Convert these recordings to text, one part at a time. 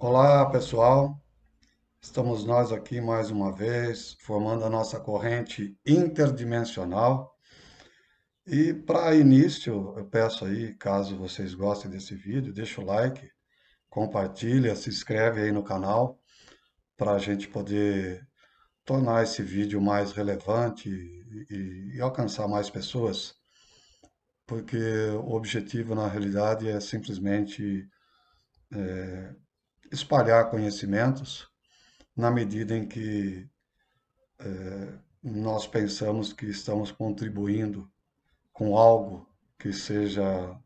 Olá, pessoal. Estamos nós aqui mais uma vez, formando a nossa corrente interdimensional. E para início, eu peço aí, caso vocês gostem desse vídeo, deixa o like, compartilha, se inscreve aí no canal para a gente poder tornar esse vídeo mais relevante e alcançar mais pessoas, porque o objetivo na realidade é simplesmente espalhar conhecimentos na medida em que nós pensamos que estamos contribuindo com algo que seja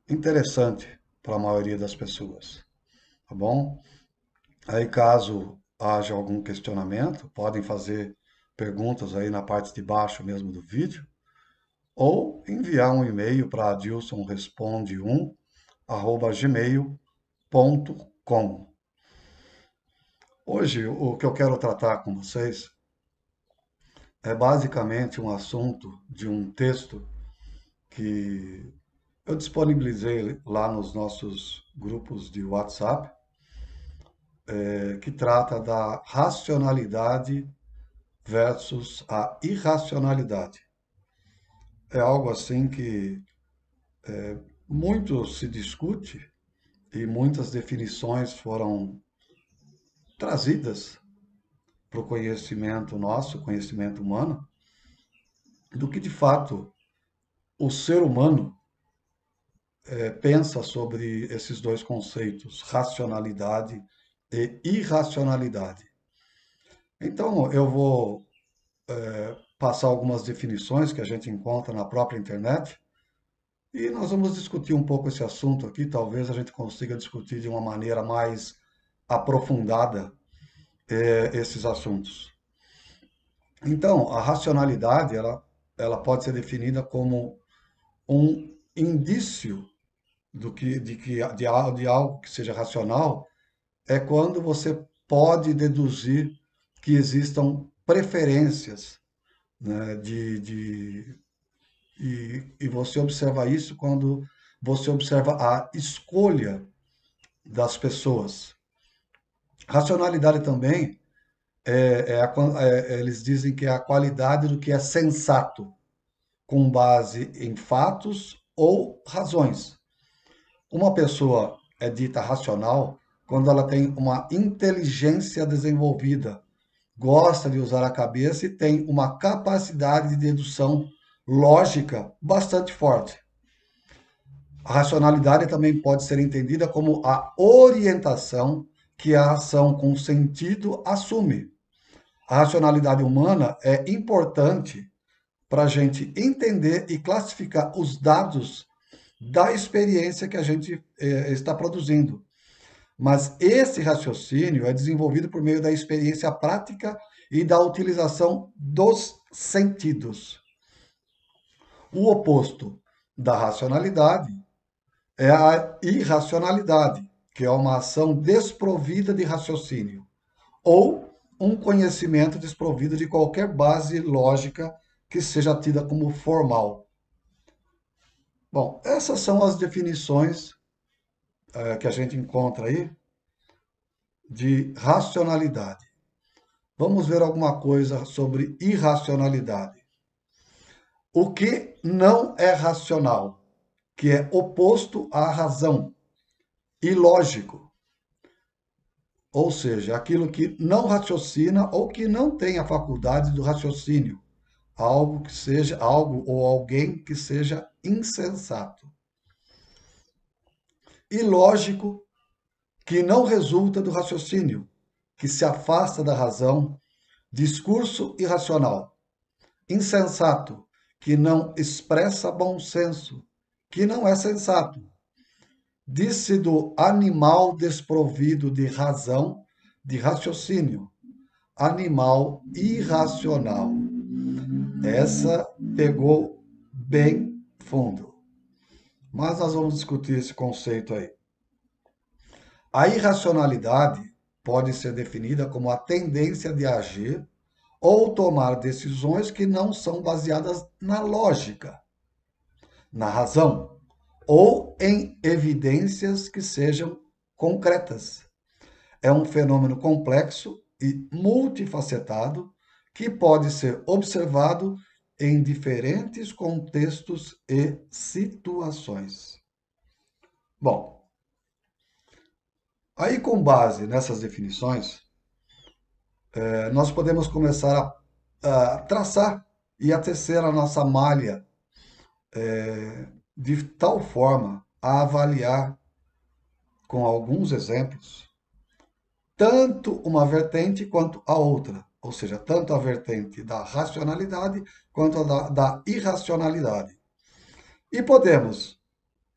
interessante para a maioria das pessoas, tá bom? Aí, caso haja algum questionamento, podem fazer perguntas aí na parte de baixo mesmo do vídeo, ou enviar um e-mail para adilsonresponde1@gmail.com. Hoje, o que eu quero tratar com vocês é basicamente um assunto de um texto que eu disponibilizei lá nos nossos grupos de WhatsApp, que trata da racionalidade versus a irracionalidade. É algo assim que muito se discute e muitas definições foram trazidas para o conhecimento nosso, conhecimento humano, do que de fato o ser humano pensa sobre esses dois conceitos, racionalidade e irracionalidade. Então, eu vou passar algumas definições que a gente encontra na própria internet e nós vamos discutir um pouco esse assunto aqui. Talvez a gente consiga discutir de uma maneira mais aprofundada esses assuntos. Então, a racionalidade, ela pode ser definida como um indício de algo que seja racional, é quando você pode deduzir que existam preferências, né, e você observa isso quando você observa a escolha das pessoas. Racionalidade também eles dizem que é a qualidade do que é sensato, com base em fatos ou razões. Uma pessoa é dita racional quando ela tem uma inteligência desenvolvida, gosta de usar a cabeça e tem uma capacidade de dedução lógica bastante forte. A racionalidade também pode ser entendida como a orientação que a ação com sentido assume. A racionalidade humana é importante para a gente entender e classificar os dados da experiência que a gente está produzindo. Mas esse raciocínio é desenvolvido por meio da experiência prática e da utilização dos sentidos. O oposto da racionalidade é a irracionalidade, que é uma ação desprovida de raciocínio, ou um conhecimento desprovido de qualquer base lógica que seja tida como formal. Bom, essas são as definições que a gente encontra aí de racionalidade. Vamos ver alguma coisa sobre irracionalidade. O que não é racional, que é oposto à razão, ilógico, ou seja, aquilo que não raciocina ou que não tem a faculdade do raciocínio, algo que seja algo ou alguém que seja insensato. Ilógico, que não resulta do raciocínio, que se afasta da razão, discurso irracional. Insensato, que não expressa bom senso, que não é sensato. Disse do animal desprovido de razão, de raciocínio. Animal irracional. Essa pegou bem fundo. Mas nós vamos discutir esse conceito aí. A irracionalidade pode ser definida como a tendência de agir ou tomar decisões que não são baseadas na lógica, na razão, ou em evidências que sejam concretas. é um fenômeno complexo e multifacetado que pode ser observado em diferentes contextos e situações. Bom, aí com base nessas definições, nós podemos começar a traçar e a tecer a nossa malha de tal forma a avaliar com alguns exemplos tanto uma vertente quanto a outra, ou seja, tanto a vertente da racionalidade quanto a da irracionalidade. E podemos,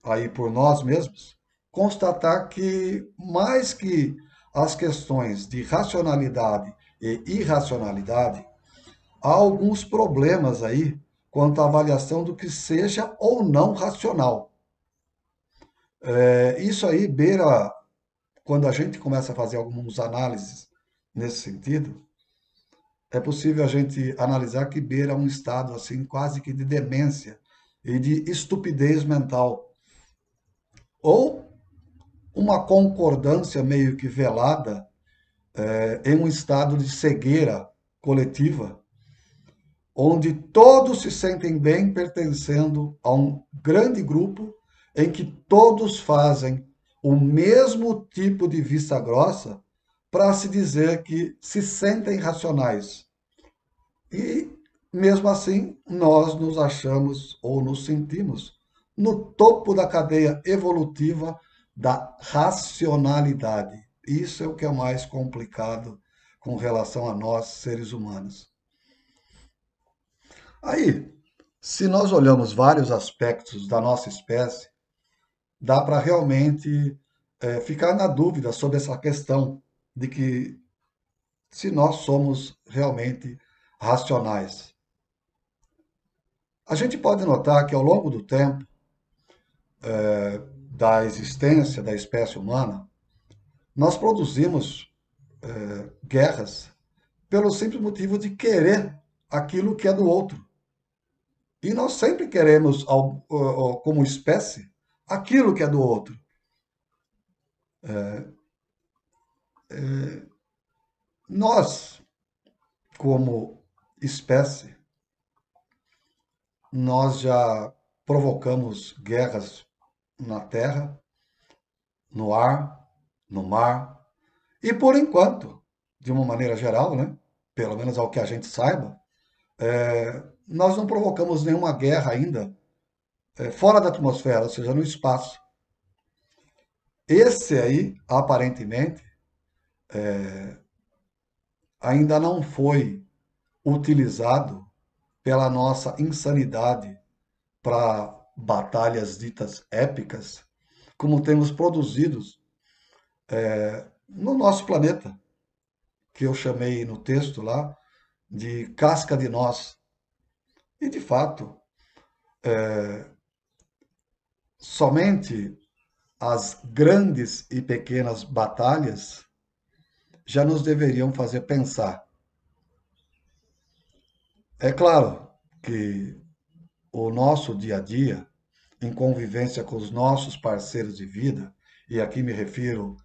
aí por nós mesmos, constatar que mais que as questões de racionalidade e irracionalidade, há alguns problemas aí quanto à avaliação do que seja ou não racional. Isso aí beira, quando a gente começa a fazer algumas análises nesse sentido, é possível a gente analisar que beira um estado assim quase que de demência e de estupidez mental, ou uma concordância meio que velada em um estado de cegueira coletiva, onde todos se sentem bem pertencendo a um grande grupo em que todos fazem o mesmo tipo de vista grossa para se dizer que se sentem racionais. E, mesmo assim, nós nos achamos ou nos sentimos no topo da cadeia evolutiva da racionalidade. Isso é o que é mais complicado com relação a nós, seres humanos. Aí, se nós olhamos vários aspectos da nossa espécie, dá para realmente ficar na dúvida sobre essa questão de que se nós somos realmente racionais. A gente pode notar que ao longo do tempo da existência da espécie humana, nós produzimos guerras pelo simples motivo de querer aquilo que é do outro. E nós sempre queremos, como espécie, aquilo que é do outro. Nós, como espécie, nós já provocamos guerras na terra, no ar, no mar, e por enquanto, de uma maneira geral, né, pelo menos ao que a gente saiba, nós não provocamos nenhuma guerra ainda fora da atmosfera, ou seja, no espaço. Esse aí, aparentemente, ainda não foi utilizado pela nossa insanidade para batalhas ditas épicas, como temos produzidos no nosso planeta, que eu chamei no texto lá de casca de nós. E, de fato, somente as grandes e pequenas batalhas já nos deveriam fazer pensar. É claro que o nosso dia a dia, em convivência com os nossos parceiros de vida, e aqui me refiro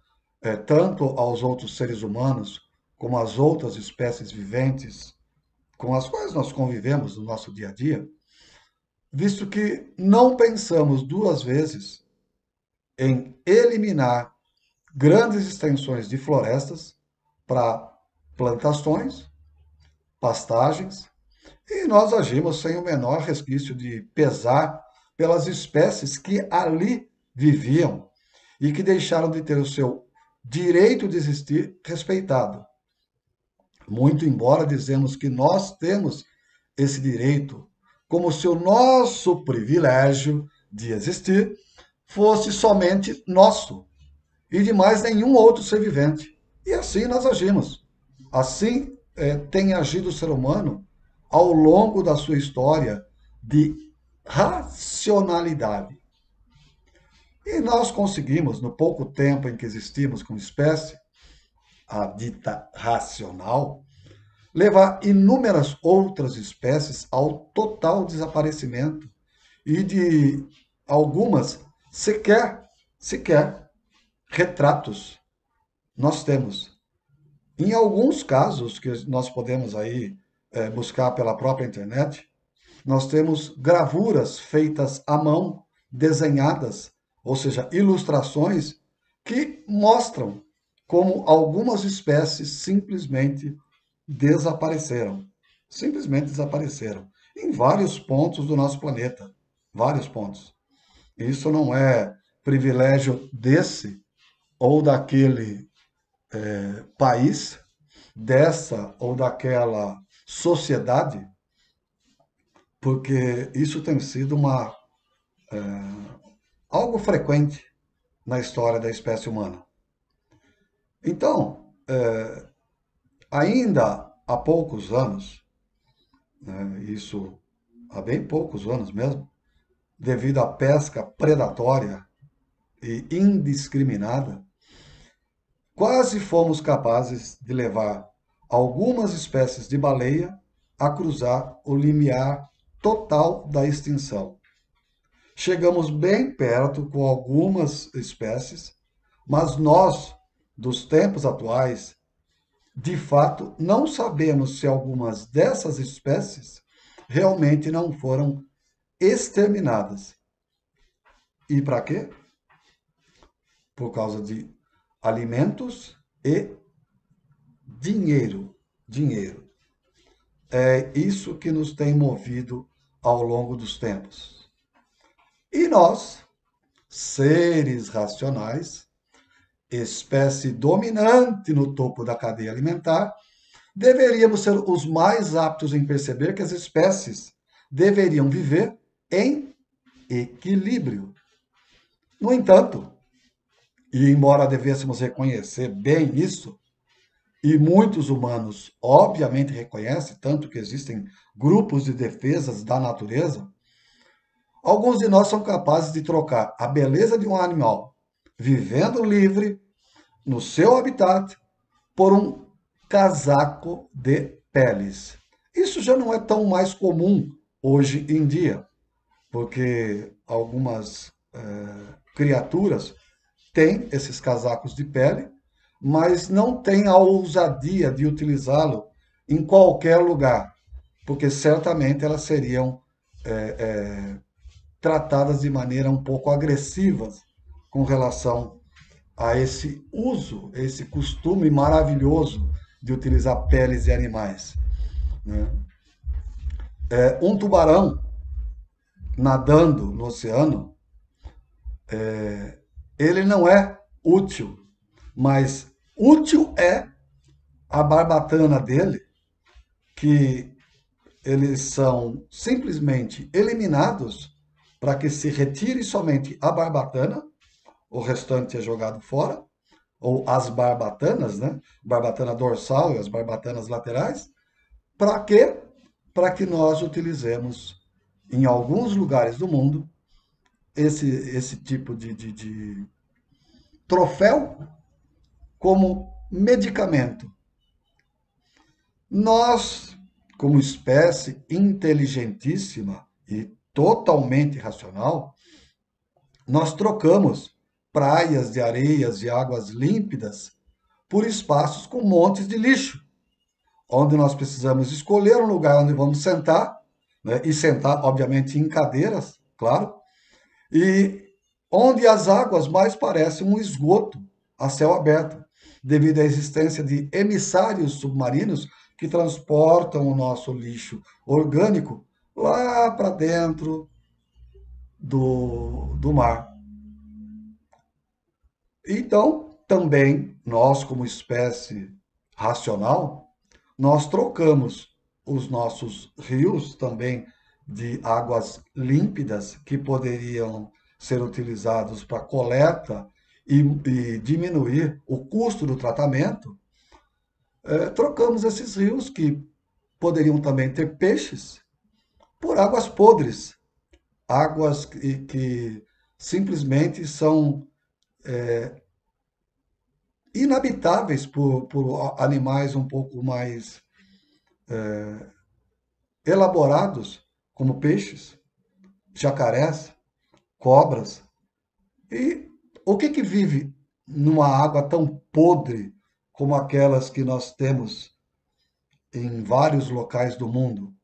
tanto aos outros seres humanos, como às outras espécies viventes com as quais nós convivemos no nosso dia a dia, visto que não pensamos duas vezes em eliminar grandes extensões de florestas para plantações, pastagens, e nós agimos sem o menor resquício de pesar pelas espécies que ali viviam e que deixaram de ter o seu direito de existir respeitado. Muito embora dizemos que nós temos esse direito, como se o nosso privilégio de existir fosse somente nosso e de mais nenhum outro ser vivente. E assim nós agimos. Assim tem agido o ser humano ao longo da sua história de racionalidade. E nós conseguimos, no pouco tempo em que existimos como espécie, a dita racional, levar inúmeras outras espécies ao total desaparecimento e de algumas sequer retratos nós temos. Em alguns casos, que nós podemos aí buscar pela própria internet, nós temos gravuras feitas à mão, desenhadas, ou seja, ilustrações que mostram como algumas espécies simplesmente desapareceram. Simplesmente desapareceram. Em vários pontos do nosso planeta. Vários pontos. Isso não é privilégio desse ou daquele país, dessa ou daquela sociedade, porque isso tem sido algo frequente na história da espécie humana. Então, ainda há poucos anos, né, isso há bem poucos anos mesmo, devido à pesca predatória e indiscriminada, quase fomos capazes de levar algumas espécies de baleia a cruzar o limiar total da extinção. Chegamos bem perto com algumas espécies, mas nós, dos tempos atuais, de fato, não sabemos se algumas dessas espécies realmente não foram exterminadas. E para quê? Por causa de alimentos e dinheiro. Dinheiro. É isso que nos tem movido ao longo dos tempos. E nós, seres racionais, espécie dominante no topo da cadeia alimentar, deveríamos ser os mais aptos em perceber que as espécies deveriam viver em equilíbrio. No entanto, e embora devêssemos reconhecer bem isso, e muitos humanos obviamente reconhecem, tanto que existem grupos de defesas da natureza, alguns de nós são capazes de trocar a beleza de um animal vivendo livre no seu habitat por um casaco de peles. Isso já não é tão mais comum hoje em dia, porque algumas criaturas têm esses casacos de pele, mas não têm a ousadia de utilizá-lo em qualquer lugar, porque certamente elas seriam tratadas de maneira um pouco agressiva com relação a esse uso, esse costume maravilhoso de utilizar peles de animais. Né? Um tubarão nadando no oceano, ele não é útil, mas útil é a barbatana dele, que eles são simplesmente eliminados para que se retire somente a barbatana, o restante é jogado fora, ou as barbatanas, né? Barbatana dorsal e as barbatanas laterais. Para quê? Para que nós utilizemos em alguns lugares do mundo esse tipo de troféu como medicamento. Nós, como espécie inteligentíssima e totalmente racional, nós trocamos praias de areias e águas límpidas por espaços com montes de lixo, onde nós precisamos escolher um lugar onde vamos sentar, né, e sentar, obviamente, em cadeiras, claro, e onde as águas mais parecem um esgoto a céu aberto, devido à existência de emissários submarinos que transportam o nosso lixo orgânico lá para dentro do mar. Então, também, nós, como espécie racional, nós trocamos os nossos rios também de águas límpidas que poderiam ser utilizados para coleta e diminuir o custo do tratamento. Trocamos esses rios que poderiam também ter peixes por águas podres, águas que simplesmente são inabitáveis por animais um pouco mais elaborados, como peixes, jacarés, cobras. E o que vive numa água tão podre como aquelas que nós temos em vários locais do mundo.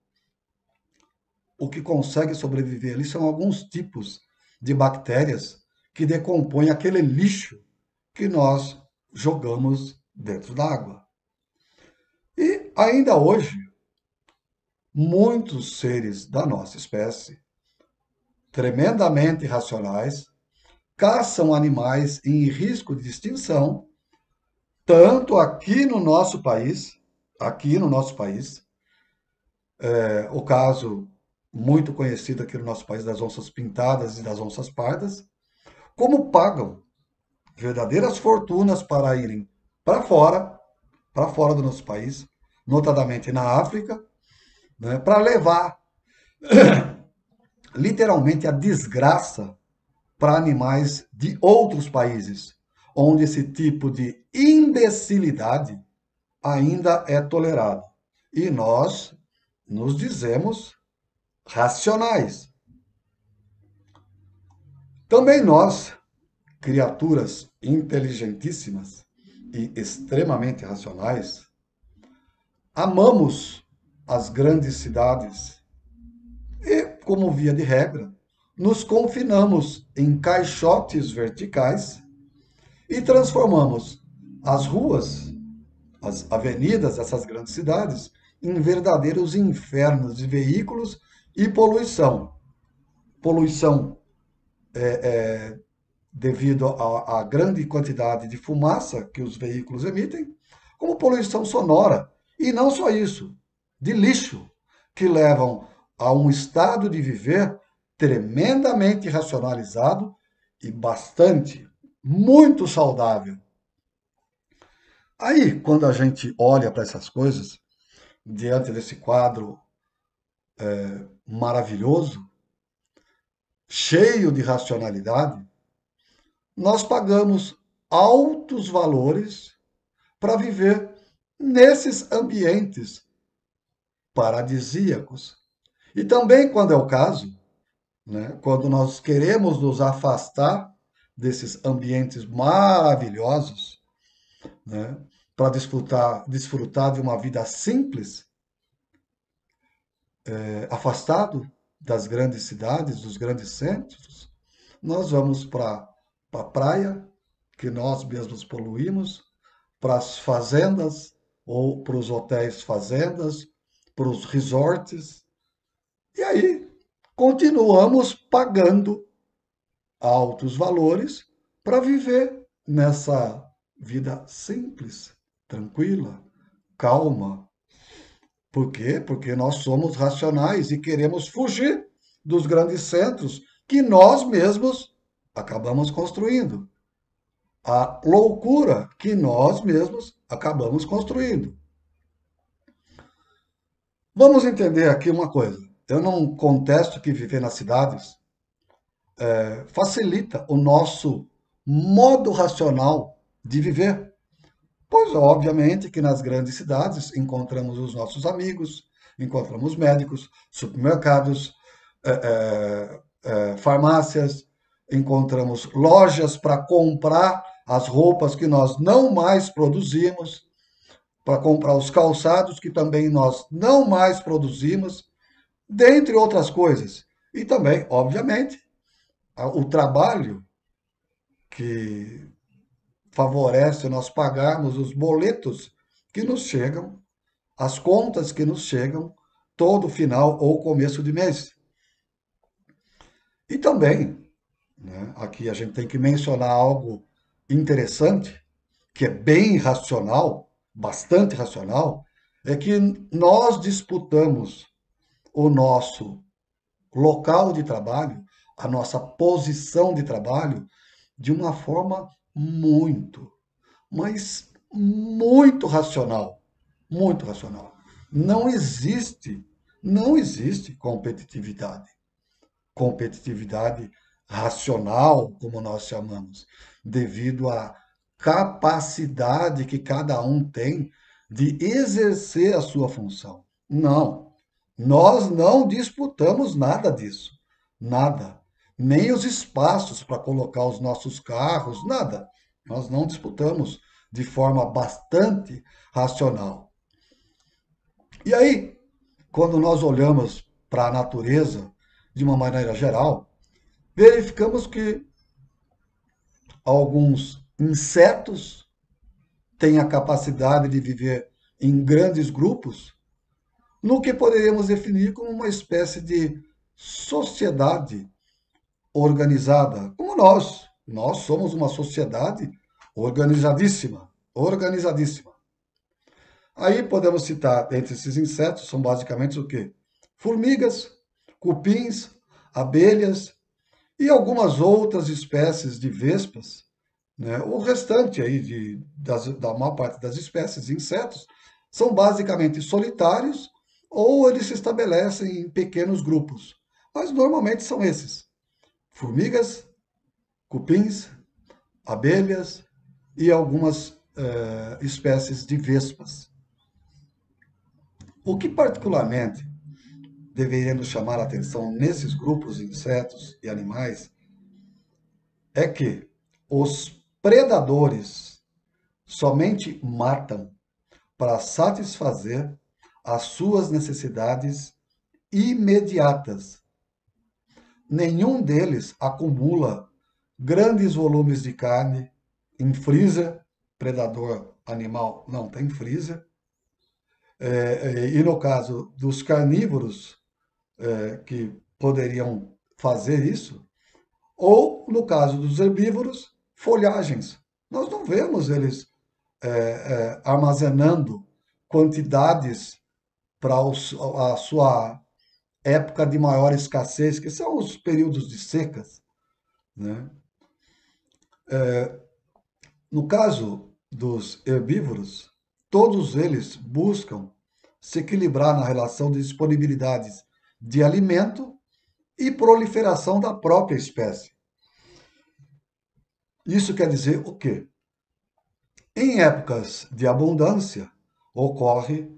O que consegue sobreviver ali são alguns tipos de bactérias que decompõem aquele lixo que nós jogamos dentro da água. E ainda hoje, muitos seres da nossa espécie, tremendamente racionais, caçam animais em risco de extinção, tanto aqui no nosso país, o caso muito conhecido aqui no nosso país das onças pintadas e das onças pardas, como pagam verdadeiras fortunas para irem para fora, para fora do nosso país, notadamente na África, né, para levar literalmente a desgraça para animais de outros países, onde esse tipo de imbecilidade ainda é tolerado. E nós nos dizemos racionais. Também nós, criaturas inteligentíssimas e extremamente racionais, amamos as grandes cidades e, como via de regra, nos confinamos em caixotes verticais e transformamos as ruas, as avenidas dessas grandes cidades em verdadeiros infernos de veículos e poluição. Poluição devido à grande quantidade de fumaça que os veículos emitem, como poluição sonora. E não só isso, de lixo, que levam a um estado de viver tremendamente racionalizado e bastante, muito saudável. Aí, quando a gente olha para essas coisas, diante desse quadro maravilhoso, cheio de racionalidade, nós pagamos altos valores para viver nesses ambientes paradisíacos. E também, quando é o caso, né, quando nós queremos nos afastar desses ambientes maravilhosos, né, para desfrutar de uma vida simples, afastado das grandes cidades, dos grandes centros, nós vamos para a praia, que nós mesmos poluímos, para as fazendas ou para os hotéis fazendas, para os resorts. E aí continuamos pagando altos valores para viver nessa vida simples, tranquila, calma. Por quê? Porque nós somos racionais e queremos fugir dos grandes centros que nós mesmos acabamos construindo. A loucura que nós mesmos acabamos construindo. Vamos entender aqui uma coisa. Eu não contesto que viver nas cidades facilita o nosso modo racional de viver. Pois, obviamente, que nas grandes cidades encontramos os nossos amigos, encontramos médicos, supermercados, farmácias, encontramos lojas para comprar as roupas que nós não mais produzimos, para comprar os calçados que também nós não mais produzimos, dentre outras coisas. E também, obviamente, o trabalho que favorece nós pagarmos os boletos que nos chegam, as contas que nos chegam todo final ou começo de mês. E também, né, aqui a gente tem que mencionar algo interessante, que é bem racional, bastante racional, é que nós disputamos o nosso local de trabalho, a nossa posição de trabalho, de uma forma muito, mas muito racional. Muito racional. Não existe competitividade. Competitividade racional, como nós chamamos, devido à capacidade que cada um tem de exercer a sua função. Não, nós não disputamos nada disso. Nada. Nem os espaços para colocar os nossos carros, nada. Nós não disputamos de forma bastante racional. E aí, quando nós olhamos para a natureza de uma maneira geral, verificamos que alguns insetos têm a capacidade de viver em grandes grupos, no que poderíamos definir como uma espécie de sociedade organizada, como nós. Nós somos uma sociedade organizadíssima, organizadíssima. Aí podemos citar entre esses insetos, são basicamente o quê? Formigas, cupins, abelhas e algumas outras espécies de vespas, né? O restante aí da maior parte das espécies de insetos são basicamente solitários ou eles se estabelecem em pequenos grupos. Mas normalmente são esses: formigas, cupins, abelhas e algumas espécies de vespas. O que particularmente deveria nos chamar a atenção nesses grupos de insetos e animais é que os predadores somente matam para satisfazer as suas necessidades imediatas. Nenhum deles acumula grandes volumes de carne em freezer. Predador animal não tem freezer. E no caso dos carnívoros, que poderiam fazer isso, ou no caso dos herbívoros, folhagens. Nós não vemos eles armazenando quantidades para a sua época de maior escassez, que são os períodos de secas, né? No caso dos herbívoros, todos eles buscam se equilibrar na relação de disponibilidades de alimento e proliferação da própria espécie. Isso quer dizer o quê? Em épocas de abundância, ocorre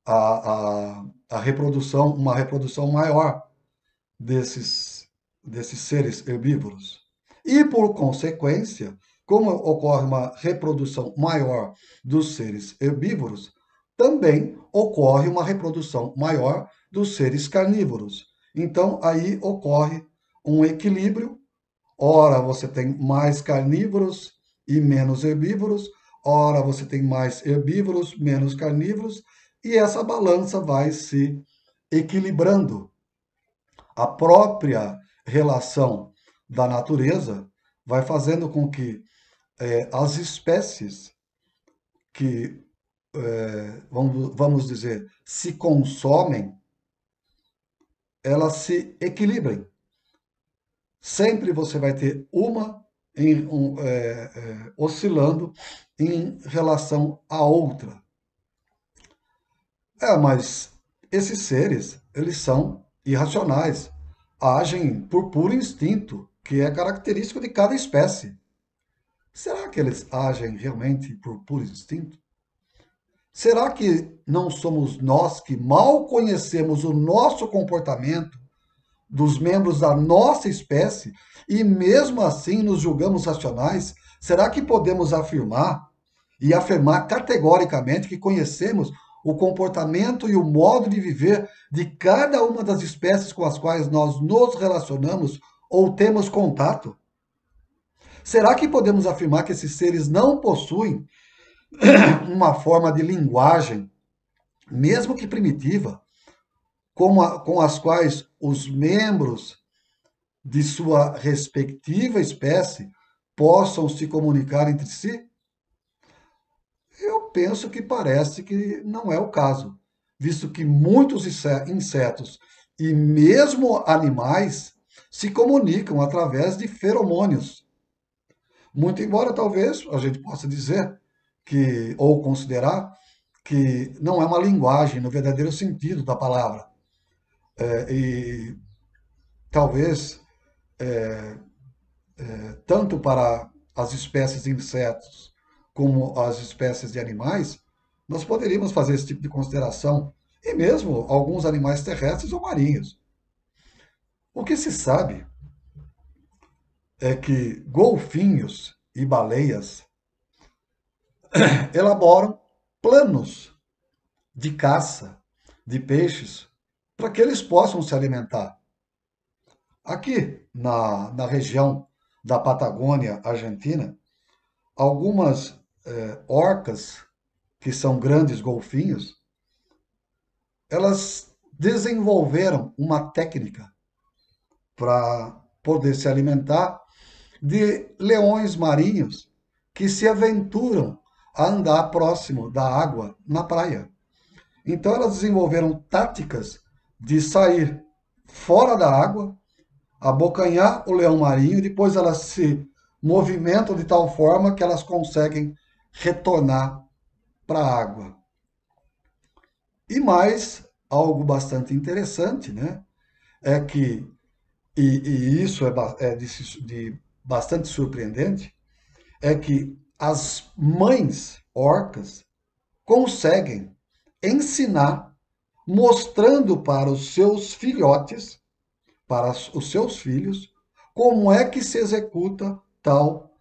a reprodução, uma reprodução maior desses seres herbívoros. E, por consequência, como ocorre uma reprodução maior dos seres herbívoros, também ocorre uma reprodução maior dos seres carnívoros. Então, aí ocorre um equilíbrio. Ora, você tem mais carnívoros e menos herbívoros, ora, você tem mais herbívoros, menos carnívoros, e essa balança vai se equilibrando. A própria relação da natureza vai fazendo com que as espécies que, vamos dizer, se consomem, elas se equilibrem. Sempre você vai ter uma oscilando em relação à outra. Mas esses seres, eles são irracionais, agem por puro instinto, que é característico de cada espécie. Será que eles agem realmente por puro instinto? Será que não somos nós que mal conhecemos o nosso comportamento dos membros da nossa espécie e mesmo assim nos julgamos racionais? Será que podemos afirmar e afirmar categoricamente que conhecemos o comportamento e o modo de viver de cada uma das espécies com as quais nós nos relacionamos ou temos contato? Será que podemos afirmar que esses seres não possuem uma forma de linguagem, mesmo que primitiva, com as quais os membros de sua respectiva espécie possam se comunicar entre si? Eu penso que parece que não é o caso, visto que muitos insetos e mesmo animais se comunicam através de feromônios. Muito embora talvez a gente possa dizer que, ou considerar, que não é uma linguagem no verdadeiro sentido da palavra. E talvez, tanto para as espécies de insetos como as espécies de animais, nós poderíamos fazer esse tipo de consideração, e mesmo alguns animais terrestres ou marinhos. O que se sabe é que golfinhos e baleias elaboram planos de caça de peixes para que eles possam se alimentar. Aqui na região da Patagônia Argentina, algumas orcas, que são grandes golfinhos, elas desenvolveram uma técnica para poder se alimentar de leões marinhos que se aventuram a andar próximo da água na praia. Então elas desenvolveram táticas de sair fora da água, abocanhar o leão marinho, depois elas se movimentam de tal forma que elas conseguem retornar para a água. E mais, algo bastante interessante, né? É que, e isso de bastante surpreendente, é que as mães orcas conseguem ensinar, mostrando para os seus filhotes, para os seus filhos, como é que se executa tal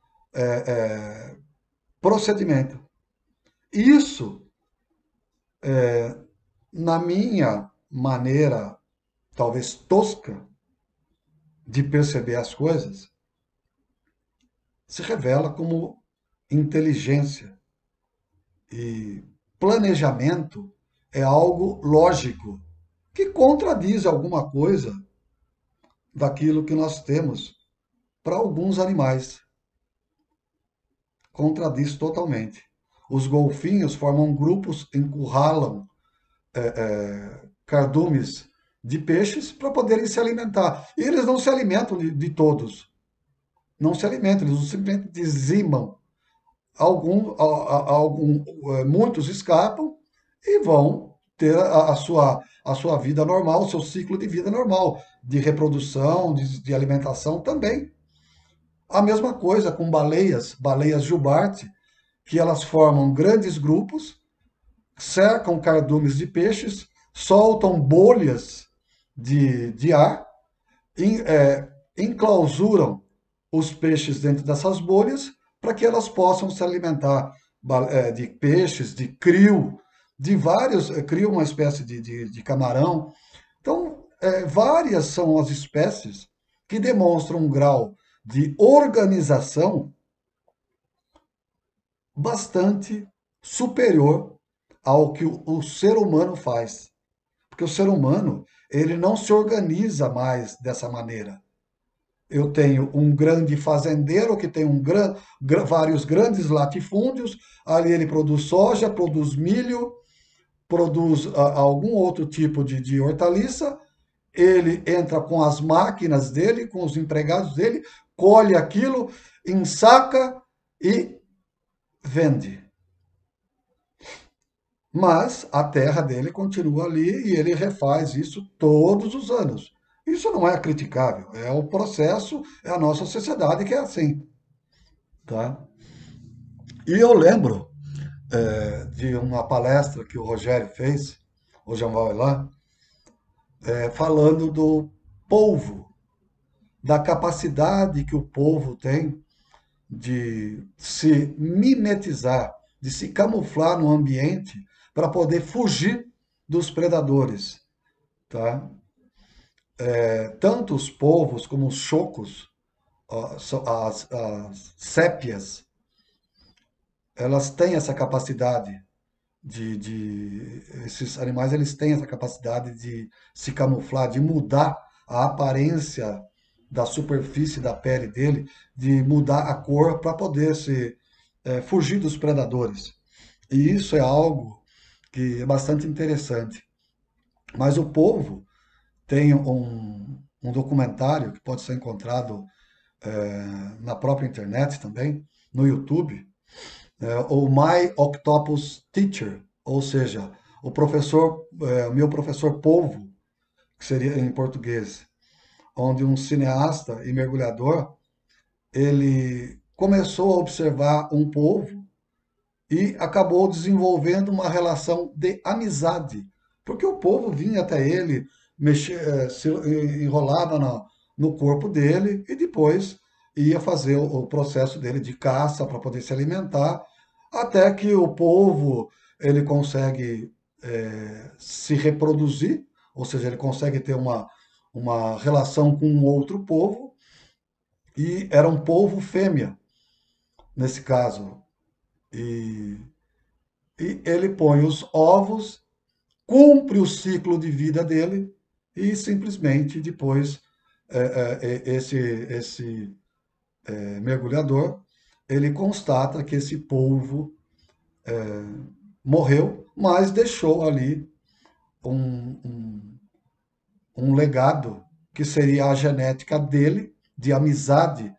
procedimento. Isso, na minha maneira, talvez tosca, de perceber as coisas, se revela como inteligência. E planejamento é algo lógico, que contradiz alguma coisa daquilo que nós temos para alguns animais. Contradiz totalmente. Os golfinhos formam grupos, encurralam cardumes de peixes para poderem se alimentar. E eles não se alimentam de todos. Não se alimentam, eles simplesmente dizimam. Muitos escapam e vão ter a sua vida normal, o seu ciclo de vida normal, de reprodução, de alimentação também. A mesma coisa com baleias jubarte, que elas formam grandes grupos, cercam cardumes de peixes, soltam bolhas de ar, enclausuram os peixes dentro dessas bolhas para que elas possam se alimentar de peixes, de krill, de vários, krill uma espécie de camarão. Então, várias são as espécies que demonstram um grau de organização bastante superior ao que o ser humano faz. Porque o ser humano, ele não se organiza mais dessa maneira. Eu tenho um grande fazendeiro que tem vários grandes latifúndios, ali ele produz soja, produz milho, produz algum outro tipo de hortaliça, ele entra com as máquinas dele, com os empregados dele, colhe aquilo, ensaca e vende. Mas a terra dele continua ali e ele refaz isso todos os anos. Isso não é criticável, é o processo, é a nossa sociedade que é assim, tá? E eu lembro de uma palestra que o Rogério fez, o Jean lá, falando do polvo, da capacidade que o polvo tem de se mimetizar, de se camuflar no ambiente para poder fugir dos predadores, tá? Tanto os polvos como os chocos, as sépias, elas têm essa capacidade esses animais eles têm essa capacidade de se camuflar, de mudar a aparência da superfície da pele dele, de mudar a cor para poder fugir dos predadores. E isso é algo que é bastante interessante. Mas o polvo tem um documentário que pode ser encontrado na própria internet também, no YouTube, o My Octopus Teacher, ou seja, o meu professor polvo, que seria em português, onde um cineasta e mergulhador, ele começou a observar um polvo e acabou desenvolvendo uma relação de amizade, porque o polvo vinha até ele, se enrolava no corpo dele e depois ia fazer o processo dele de caça para poder se alimentar. até que o polvo ele consegue se reproduzir, ou seja, ele consegue ter uma relação com um outro polvo, e era um polvo fêmea, nesse caso. E, e ele põe os ovos, cumpre o ciclo de vida dele, e simplesmente depois esse mergulhador ele constata que esse polvo morreu, mas deixou ali um, um, um legado que seria a genética dele, de amizade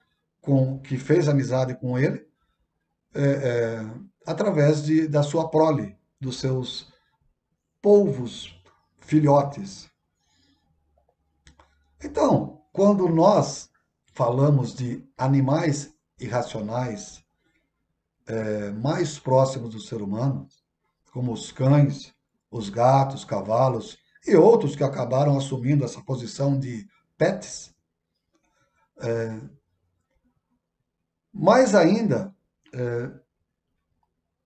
que fez amizade com ele, através da sua prole, dos seus polvos filhotes. Então, quando nós falamos de animais irracionais mais próximos do ser humano, como os cães, os gatos, cavalos e outros que acabaram assumindo essa posição de pets, mais ainda,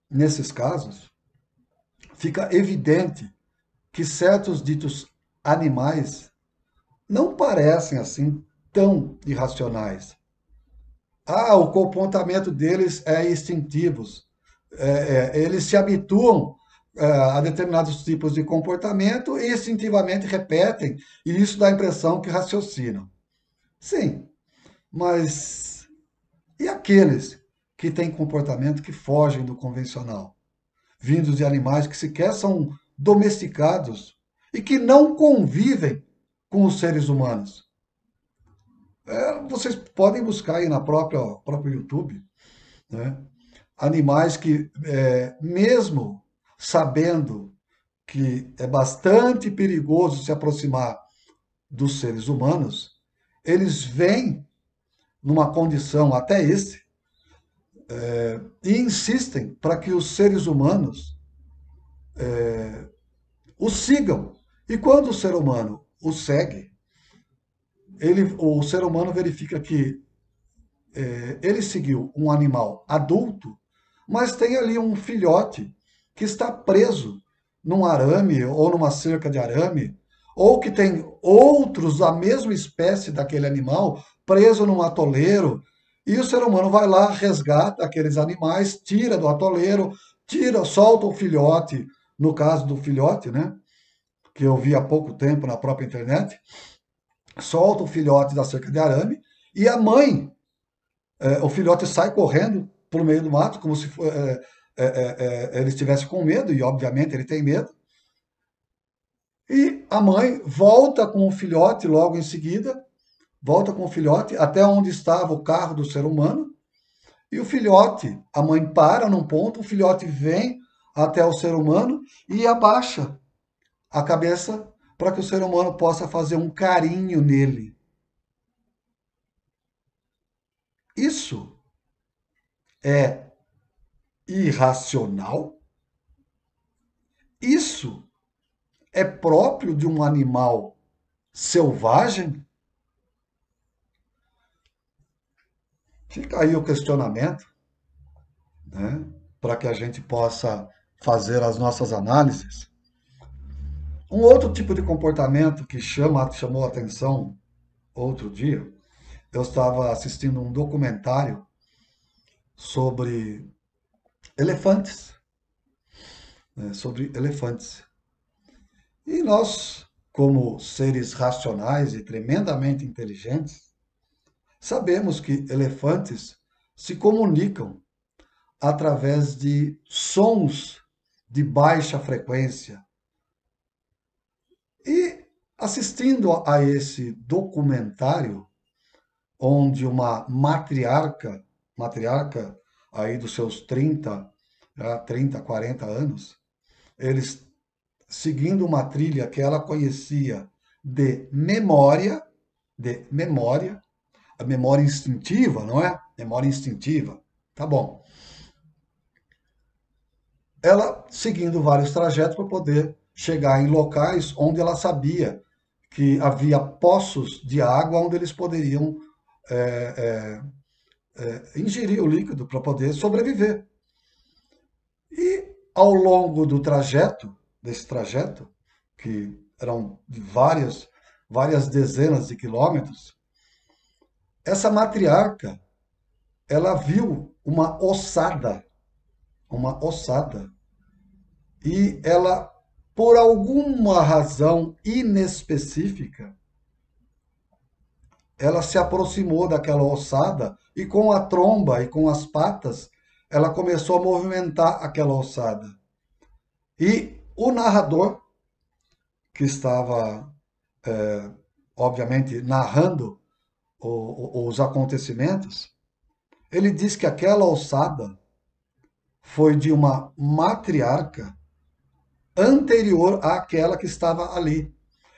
nesses casos, fica evidente que certos ditos animais não parecem assim tão irracionais. Ah, o comportamento deles é instintivos. Eles se habituam a determinados tipos de comportamento e instintivamente repetem, e isso dá a impressão que raciocinam. Sim, mas e aqueles que têm comportamento que fogem do convencional, vindos de animais que sequer são domesticados e que não convivem com os seres humanos? Vocês podem buscar aí na próprio YouTube, né? Animais que, mesmo sabendo que é bastante perigoso se aproximar dos seres humanos, eles vêm numa condição até esse e insistem para que os seres humanos os sigam. E quando o ser humano os segue, o ser humano verifica que ele seguiu um animal adulto, mas tem ali um filhote que está preso num arame ou numa cerca de arame, ou que tem outros da mesma espécie daquele animal preso num atoleiro, e o ser humano vai lá, resgata aqueles animais, tira do atoleiro, solta o filhote, no caso do filhote, né, que eu vi há pouco tempo na própria internet, solta o filhote da cerca de arame, e a mãe o filhote sai correndo pelo meio do mato, como se ele estivesse com medo, e obviamente ele tem medo. E a mãe volta com o filhote logo em seguida, volta com o filhote até onde estava o carro do ser humano. E o filhote, a mãe para num ponto, o filhote vem até o ser humano e abaixa a cabeça para que o ser humano possa fazer um carinho nele. Isso é irracional? Isso é próprio de um animal selvagem? Fica aí o questionamento, né? Para que a gente possa fazer as nossas análises. Um outro tipo de comportamento que chamou a atenção outro dia, eu estava assistindo um documentário sobre elefantes, né? Sobre elefantes. E nós, como seres racionais e tremendamente inteligentes, sabemos que elefantes se comunicam através de sons de baixa frequência. E assistindo a esse documentário, onde uma matriarca aí dos seus 40 anos, eles seguindo uma trilha que ela conhecia de memória, a memória instintiva, não é? Memória instintiva. Tá bom. Ela seguindo vários trajetos para poder chegar em locais onde ela sabia que havia poços de água onde eles poderiam ingerir o líquido para poder sobreviver. E ao longo do trajeto, desse trajeto, que eram várias dezenas de quilômetros, essa matriarca, ela viu uma ossada, e ela, por alguma razão inespecífica, ela se aproximou daquela ossada e com a tromba e com as patas, ela começou a movimentar aquela ossada. E o narrador, que estava, obviamente, narrando os acontecimentos, ele diz que aquela ossada foi de uma matriarca anterior àquela que estava ali.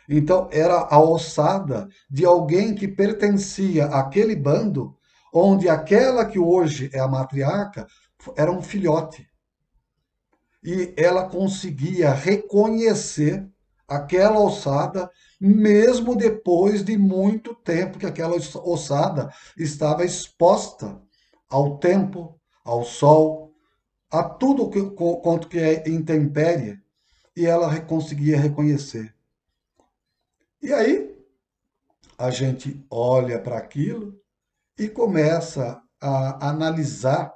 Então, era a ossada de alguém que pertencia àquele bando, onde aquela que hoje é a matriarca era um filhote. E ela conseguia reconhecer aquela ossada, mesmo depois de muito tempo que aquela ossada estava exposta ao tempo, ao sol, a tudo quanto que é intempérie, e ela conseguia reconhecer. E aí a gente olha para aquilo e começa a analisar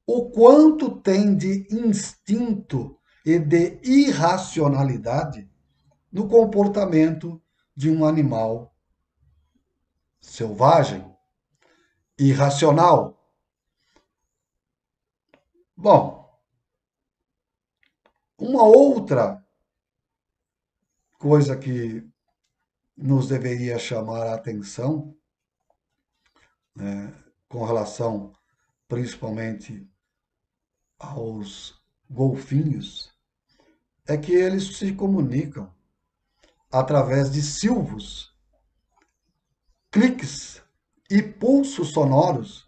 o quanto tem de instinto e de irracionalidade no comportamento de um animal selvagem, irracional. Bom, uma outra coisa que nos deveria chamar a atenção, né, com relação principalmente aos golfinhos, é que eles se comunicam através de silvos, cliques e pulsos sonoros,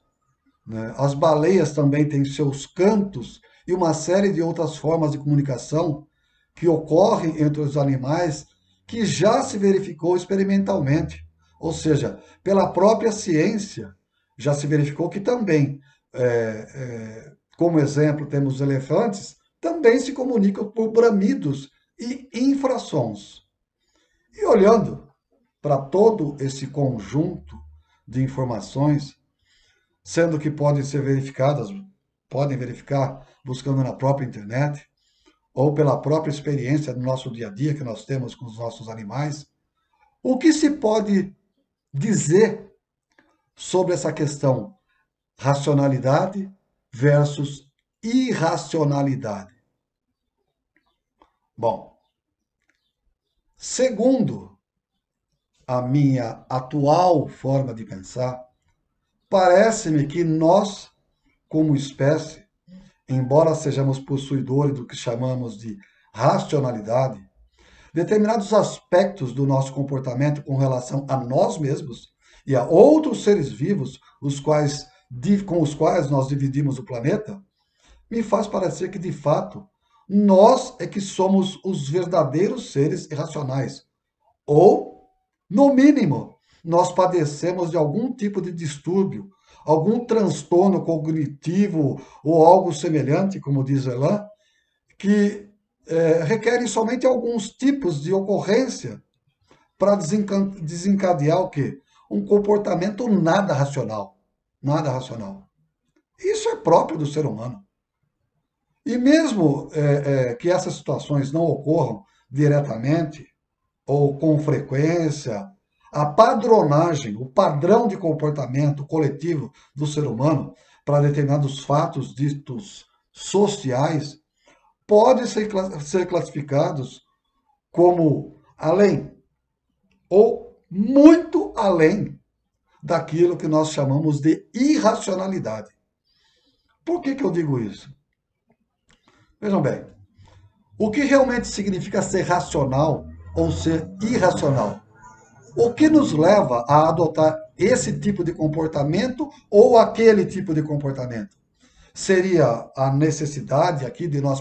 né? As baleias também têm seus cantos e uma série de outras formas de comunicação que ocorrem entre os animais que já se verificou experimentalmente. Ou seja, pela própria ciência, já se verificou que também, como exemplo, temos os elefantes, também se comunicam por bramidos e infrassons. E olhando para todo esse conjunto de informações, sendo que podem ser verificadas, podem verificar buscando na própria internet, ou pela própria experiência no nosso dia a dia que nós temos com os nossos animais, o que se pode dizer sobre essa questão racionalidade versus irracionalidade? Bom, segundo a minha atual forma de pensar, parece-me que nós, como espécie, embora sejamos possuidores do que chamamos de racionalidade, determinados aspectos do nosso comportamento com relação a nós mesmos e a outros seres vivos, com os quais nós dividimos o planeta, me faz parecer que, de fato, nós é que somos os verdadeiros seres irracionais. Ou, no mínimo, nós padecemos de algum tipo de distúrbio, algum transtorno cognitivo ou algo semelhante, como diz Elan, que requerem somente alguns tipos de ocorrência para desencadear o quê? Um comportamento nada racional. Nada racional. Isso é próprio do ser humano. E mesmo que essas situações não ocorram diretamente ou com frequência, a padronagem, o padrão de comportamento coletivo do ser humano para determinados fatos ditos sociais podem ser classificados como além ou muito além daquilo que nós chamamos de irracionalidade. Por que eu digo isso? Vejam bem, o que realmente significa ser racional ou ser irracional? O que nos leva a adotar esse tipo de comportamento ou aquele tipo de comportamento? Seria a necessidade aqui de nós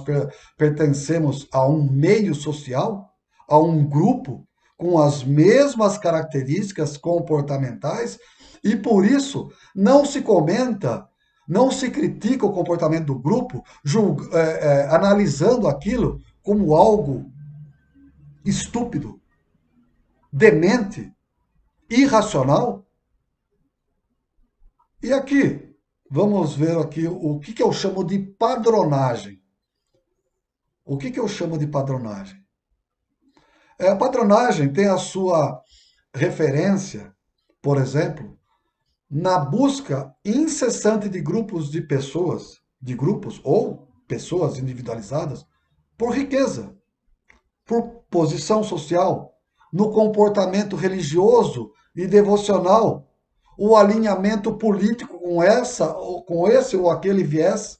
pertencermos a um meio social, a um grupo com as mesmas características comportamentais, e por isso não se comenta Não se critica o comportamento do grupo, analisando aquilo como algo estúpido, demente, irracional. E aqui, vamos ver aqui o que eu chamo de padronagem. O que eu chamo de padronagem? A padronagem tem a sua referência, por exemplo, na busca incessante de grupos ou pessoas individualizadas, por riqueza, por posição social, no comportamento religioso e devocional, o alinhamento político com esse ou aquele viés,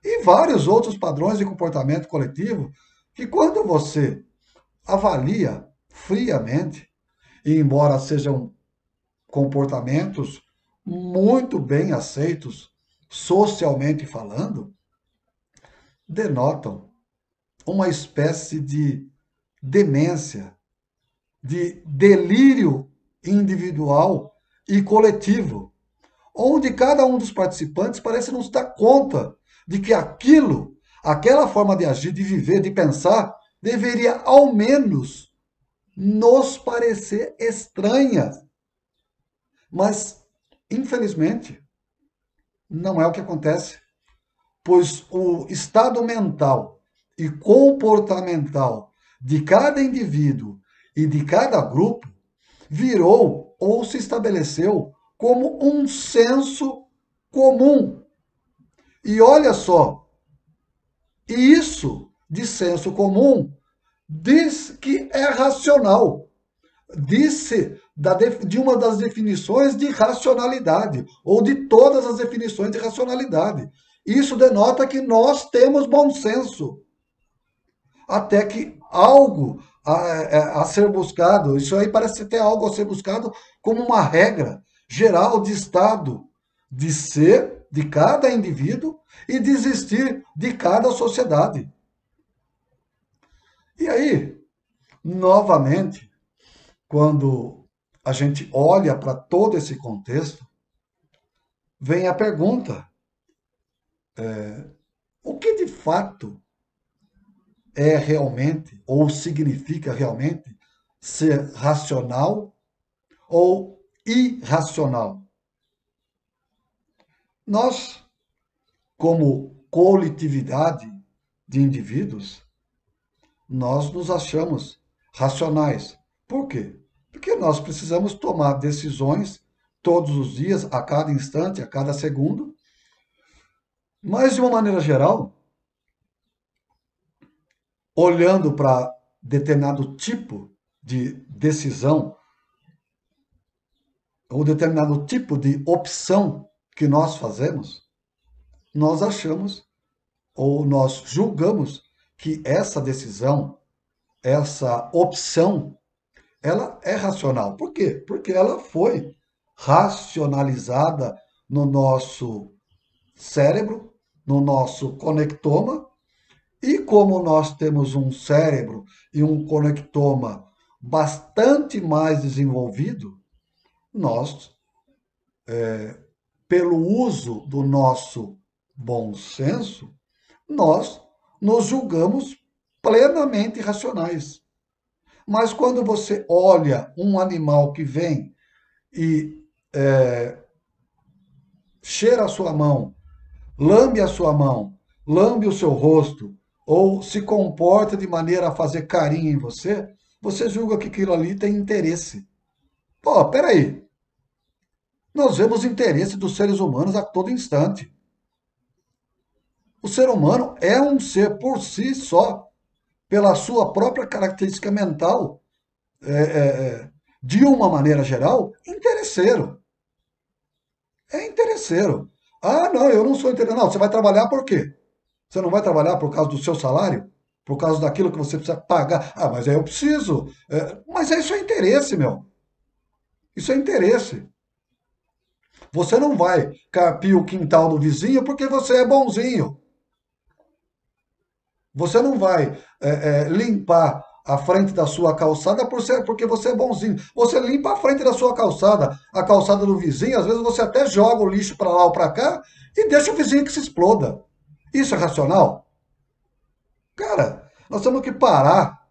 e vários outros padrões de comportamento coletivo que, quando você avalia friamente, e embora sejam comportamentos muito bem aceitos socialmente falando, denotam uma espécie de demência, de delírio individual e coletivo, onde cada um dos participantes parece não se dar conta de que aquela forma de agir, de viver, de pensar, deveria ao menos nos parecer estranha. Mas, infelizmente, não é o que acontece, pois o estado mental e comportamental de cada indivíduo e de cada grupo virou ou se estabeleceu como um senso comum. E olha só, isso de senso comum diz que é racional. Disse de uma das definições de racionalidade, ou de todas as definições de racionalidade. Isso denota que nós temos bom senso. Até que algo a ser buscado, isso aí parece ter algo a ser buscado como uma regra geral de estado, de ser de cada indivíduo e de existir de cada sociedade. E aí, novamente, quando a gente olha para todo esse contexto, vem a pergunta: o que de fato é realmente, ou significa realmente, ser racional ou irracional? Nós, como coletividade de indivíduos, nós nos achamos racionais. Por quê? Porque nós precisamos tomar decisões todos os dias, a cada instante, a cada segundo, mas de uma maneira geral, olhando para determinado tipo de decisão ou determinado tipo de opção que nós fazemos, nós achamos ou nós julgamos que essa decisão, essa opção, ela é racional. Por quê? Porque ela foi racionalizada no nosso cérebro, no nosso conectoma, e como nós temos um cérebro e um conectoma bastante mais desenvolvido, nós, pelo uso do nosso bom senso, nós nos julgamos plenamente racionais. Mas quando você olha um animal que vem e cheira a sua mão, lambe o seu rosto, ou se comporta de maneira a fazer carinho em você, você julga que aquilo ali tem interesse. Pô, peraí. Nós vemos interesse dos seres humanos a todo instante. O ser humano é um ser por si só, pela sua própria característica mental, de uma maneira geral, interesseiro. É interesseiro. Ah, não, eu não sou interesseiro. Não, você vai trabalhar por quê? Você não vai trabalhar por causa do seu salário? Por causa daquilo que você precisa pagar? Ah, mas aí eu preciso. Mas isso é interesse, meu. Isso é interesse. Você não vai carpir o quintal do vizinho porque você é bonzinho. Você não vai limpar a frente da sua calçada porque você é bonzinho. Você limpa a frente da sua calçada, a calçada do vizinho, às vezes você até joga o lixo para lá ou para cá e deixa o vizinho que se exploda. Isso é racional? Cara, nós temos que parar,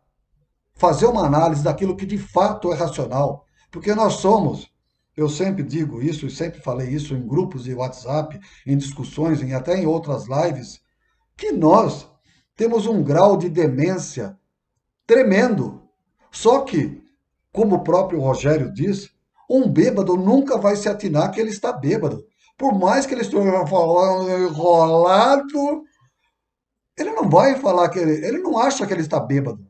fazer uma análise daquilo que de fato é racional, porque nós somos, eu sempre digo isso e sempre falei isso em grupos de WhatsApp, em discussões, até em outras lives, que nós temos um grau de demência tremendo. Só que, como o próprio Rogério diz, um bêbado nunca vai se atinar que ele está bêbado. Por mais que ele esteja falando enrolado, ele não vai falar que ele não acha que ele está bêbado.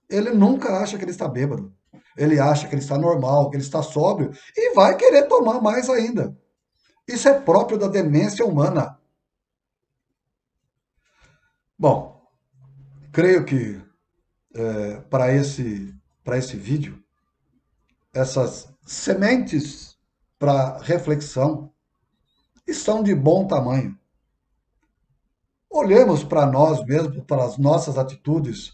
Ele nunca acha que ele está bêbado. Ele acha que ele está normal, que ele está sóbrio e vai querer tomar mais ainda. Isso é próprio da demência humana. Bom, creio que para esse vídeo, essas sementes para reflexão estão de bom tamanho. Olhemos para nós mesmos, para as nossas atitudes,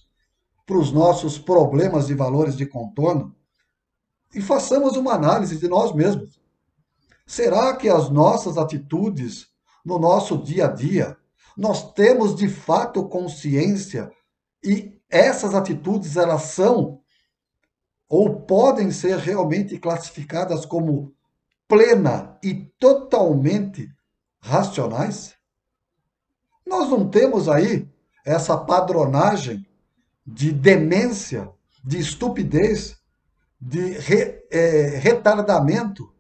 para os nossos problemas e valores de contorno e façamos uma análise de nós mesmos. Será que as nossas atitudes no nosso dia a dia, nós temos de fato consciência e essas atitudes elas são ou podem ser realmente classificadas como plena e totalmente racionais? Nós não temos aí essa padronagem de demência, de estupidez, de retardamento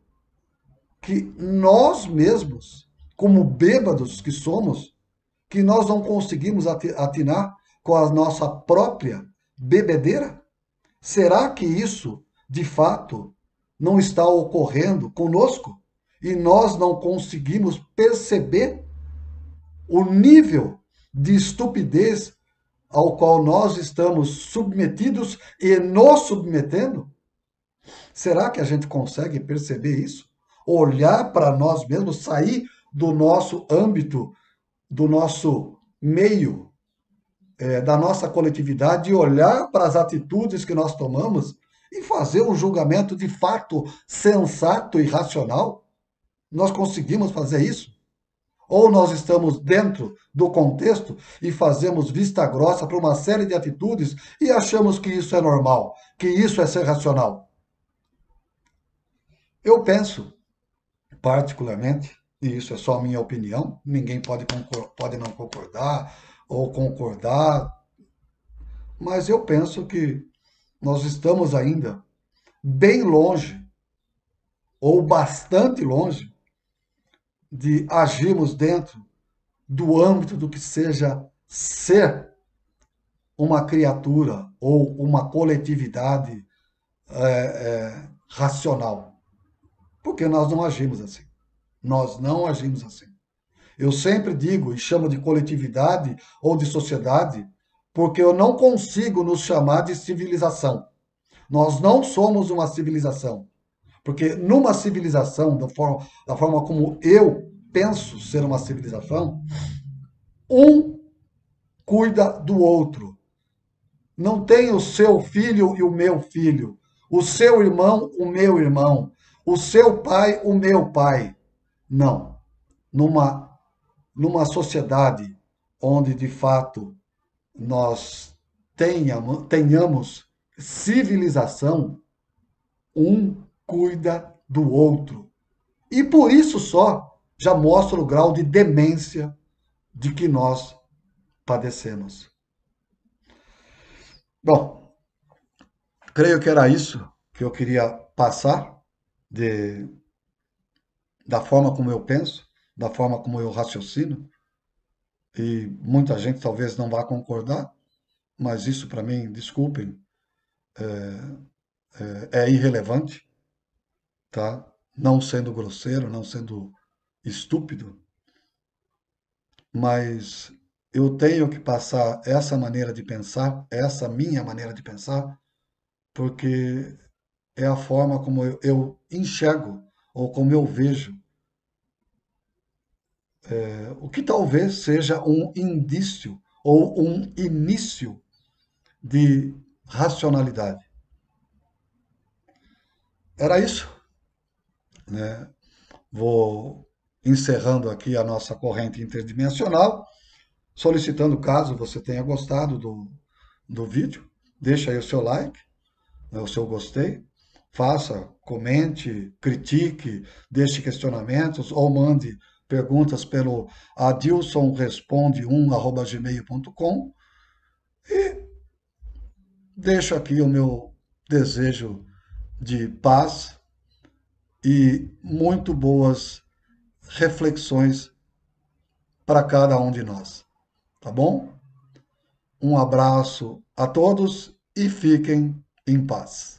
que nós mesmos, como bêbados que somos, que nós não conseguimos atinar com a nossa própria bebedeira? Será que isso, de fato, não está ocorrendo conosco e nós não conseguimos perceber o nível de estupidez ao qual nós estamos submetidos e nos submetendo? Será que a gente consegue perceber isso? Olhar para nós mesmos, sair do nosso âmbito, do nosso meio, da nossa coletividade e olhar para as atitudes que nós tomamos e fazer um julgamento de fato sensato e racional? Nós conseguimos fazer isso? Ou nós estamos dentro do contexto e fazemos vista grossa para uma série de atitudes e achamos que isso é normal, que isso é ser racional? Eu penso, particularmente, e isso é só a minha opinião, ninguém pode não concordar ou concordar, mas eu penso que nós estamos ainda bem longe, ou bastante longe, de agirmos dentro do âmbito do que seja ser uma criatura ou uma coletividade racional. Porque nós não agimos assim. Nós não agimos assim. Eu sempre digo e chamo de coletividade ou de sociedade porque eu não consigo nos chamar de civilização. Nós não somos uma civilização. Porque numa civilização, da forma como eu penso ser uma civilização, um cuida do outro. Não tem o seu filho e o meu filho, o seu irmão, o meu irmão, o seu pai, o meu pai. Não. Numa sociedade onde de fato nós tenhamos civilização, um cuida do outro. E por isso só já mostra o grau de demência de que nós padecemos. Bom, creio que era isso que eu queria passar de, da forma como eu penso, da forma como eu raciocino. E muita gente talvez não vá concordar, mas isso para mim, desculpem, é irrelevante, tá? Não sendo grosseiro, não sendo estúpido, mas eu tenho que passar essa maneira de pensar, essa minha maneira de pensar, porque é a forma como eu enxergo ou como eu vejo o que talvez seja um indício ou um início de racionalidade. Era isso, né? Vou encerrando aqui a nossa corrente interdimensional, solicitando, caso você tenha gostado do vídeo, deixa aí o seu like, né, o seu gostei, faça, comente, critique, deixe questionamentos ou mande perguntas pelo adilsonresponde1@gmail.com e deixo aqui o meu desejo de paz e muito boas reflexões para cada um de nós, tá bom? Um abraço a todos e fiquem em paz.